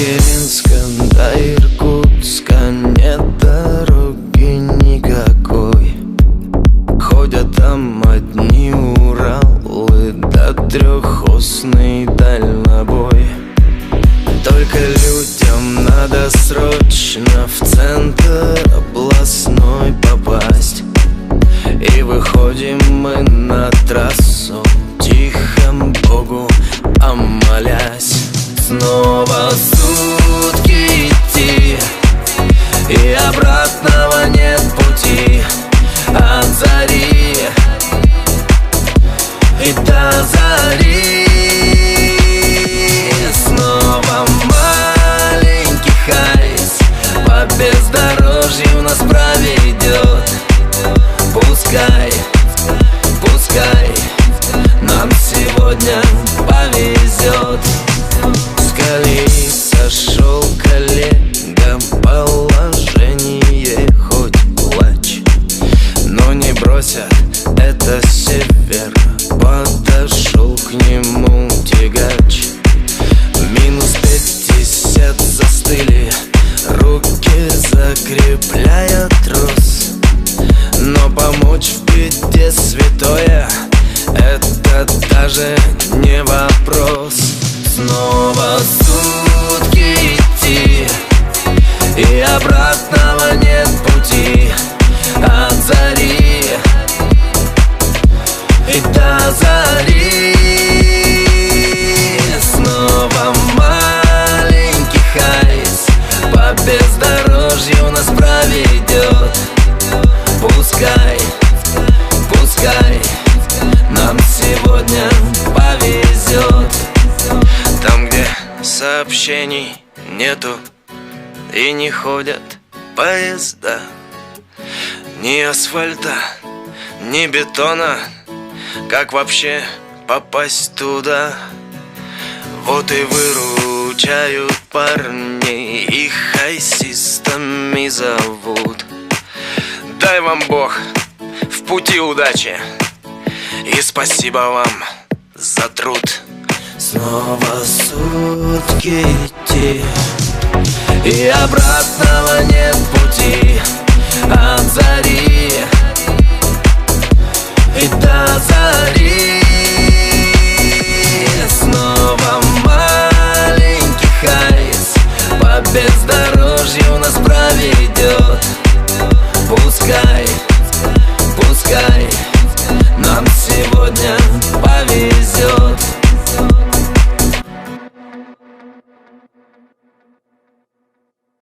Мариинска до Иркутска нет дороги никакой. Ходят там одни Уралы да трехосный дальнобой. Только людям надо срочно в центр областной попасть. И выходим мы на трассу, тихо Богу омолясь. Снова сутки идти, и обратного нет пути. От зари и до зари. Снова маленький хайс по бездорожью нас проведет. Пускай, пускай нам сегодня повезет. С колеи сошел коллега, положение хоть плачь, но не бросят, это север. Подошел к нему тягач. Минус 50 застыли, руки закрепляя трос. Но помочь в беде святое, это даже не вопрос. Снова сутки идти, и обратного нет пути. От зари и до зари. Снова маленький хайс по бездорожью нас проведет. Пускай, пускай нам сегодня повезет. Там, где сообщений нету и не ходят поезда, ни асфальта, ни бетона, как вообще попасть туда? Вот и выручают парней, их хайсистами зовут. Дай вам Бог в пути удачи, и спасибо вам за труд. Снова сутки идти, и обратного нет пути. От зари и до зари. Снова маленький хайс по бездорожью нас проведет.